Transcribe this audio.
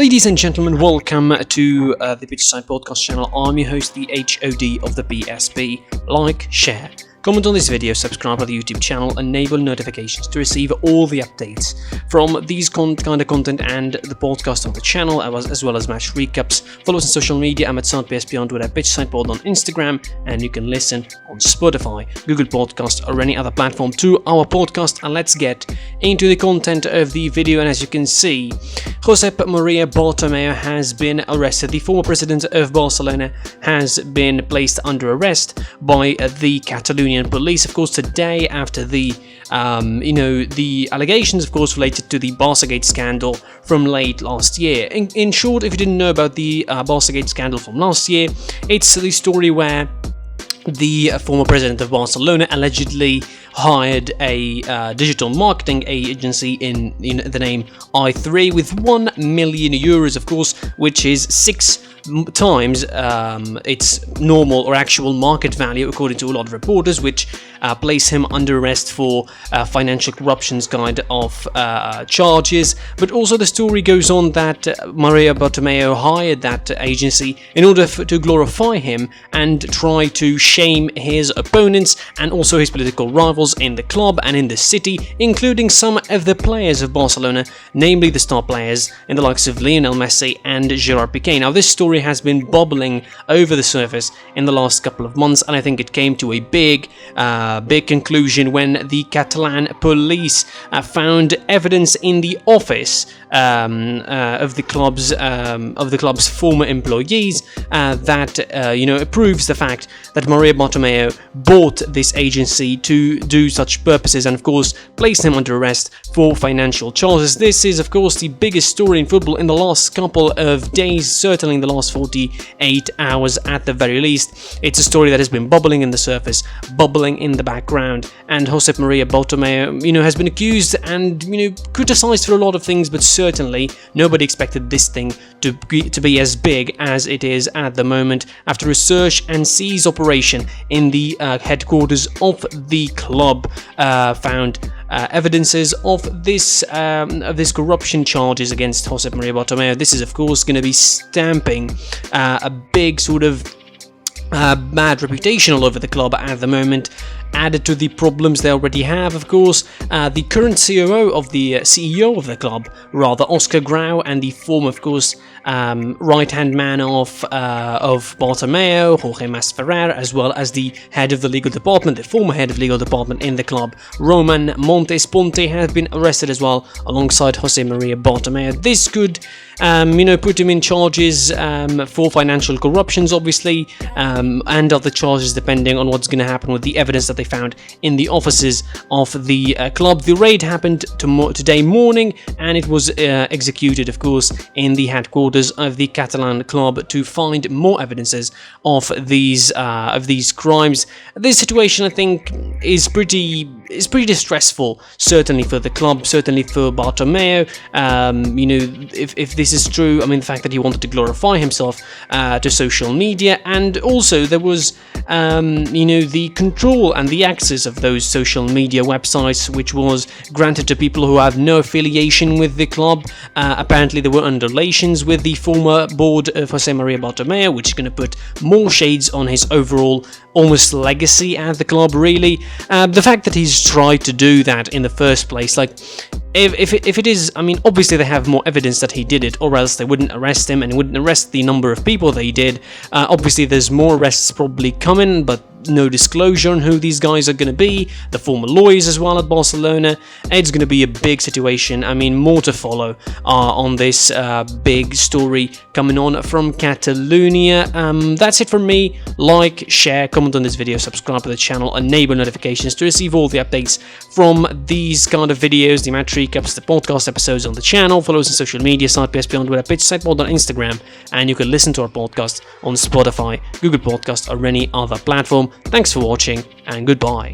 Ladies and gentlemen, welcome to the Pitchside Podcast channel. I'm your host, the HOD of the BSB. Like, share, comment on this video, subscribe to the YouTube channel, enable notifications to receive all the updates from these kind of content and the podcast on the channel, as well as match recaps. Follow us on social media. I'm at SoundBSB on Twitter, Pitchside Pod on Instagram, and you can listen on Spotify, Google Podcast, or any other platform to our podcast. And let's get into the content of the video. And as you can see, Josep Maria Bartomeu has been arrested. The former president of Barcelona has been placed under arrest by the Catalonian police, of course, today after the allegations, of course, related to the Barcagate scandal from late last year. In short, if you didn't know about the Barcagate scandal from last year, it's the story where the former president of Barcelona allegedly hired a digital marketing agency in the name i3 with 1 million euros, of course, which is 6 times its normal or actual market value, according to a lot of reporters, which place him under arrest for financial corruptions kind of charges. But also the story goes on that Maria Bartomeu hired that agency in order to glorify him and try to shame his opponents and also his political rivals in the club and in the city, including some of the players of Barcelona, namely the star players in the likes of Lionel Messi and Gerard Piqué. Now, this story has been bubbling over the surface in the last couple of months, and I think it came to a big conclusion when the Catalan police found evidence in the office of the club's former employees that proves the fact that Maria Bartomeu bought this agency to do such purposes, and of course placed him under arrest for financial charges. This is, of course, the biggest story in football in the last couple of days, certainly in the last 48 hours at the very least. It's a story that has been bubbling in the surface, bubbling in the background, and Josep Maria Bartomeu, has been accused and, criticized for a lot of things, but certainly nobody expected this thing to be as big as it is at the moment after a search and seize operation in the headquarters of the club found evidences of this corruption charges against Josep Maria Bartomeu. This is, of course, going to be stamping a big sort of bad reputation all over the club at the moment, added to the problems they already have. Of course, the current CEO of the club, Oscar Grau, and the former, of course, right-hand man of Bartomeu, Jorge Masferrer, as well as the head of the legal department, the former head of legal department in the club, Roman Montes Ponte, have been arrested as well, alongside Jose Maria Bartomeu. This could, put him in charges for financial corruptions, obviously, and other charges depending on what's going to happen with the evidence that they found in the offices of the club. The raid happened today morning, and it was executed, of course, in the headquarters of the Catalan club to find more evidences of these crimes. This situation, I think, is pretty distressful, certainly for the club, certainly for Bartomeu. If this is true, I mean, the fact that he wanted to glorify himself to social media, and also there was the control and the access of those social media websites, which was granted to people who have no affiliation with the club. Apparently there were underlations with the former board of Jose Maria Bartomeu, which is going to put more shades on his overall almost legacy at the club, really. The fact that he's tried to do that in the first place, like, if it is, I mean, obviously they have more evidence that he did it, or else they wouldn't arrest him and wouldn't arrest the number of people that he did. Obviously there's more arrests probably coming, but no disclosure on who these guys are going to be, the former lawyers as well at Barcelona. It's going to be a big situation. I mean, more to follow on this big story coming on from Catalonia. That's it from me. Like, share, comment on this video, subscribe to the channel, enable notifications to receive all the updates from these kind of videos, the match recaps, the podcast episodes on the channel. Follow us on social media, SoundBSB on Twitter, Pitchside Pod on Instagram, and you can listen to our podcast on Spotify, Google Podcast, or any other platform. Thanks for watching, and goodbye.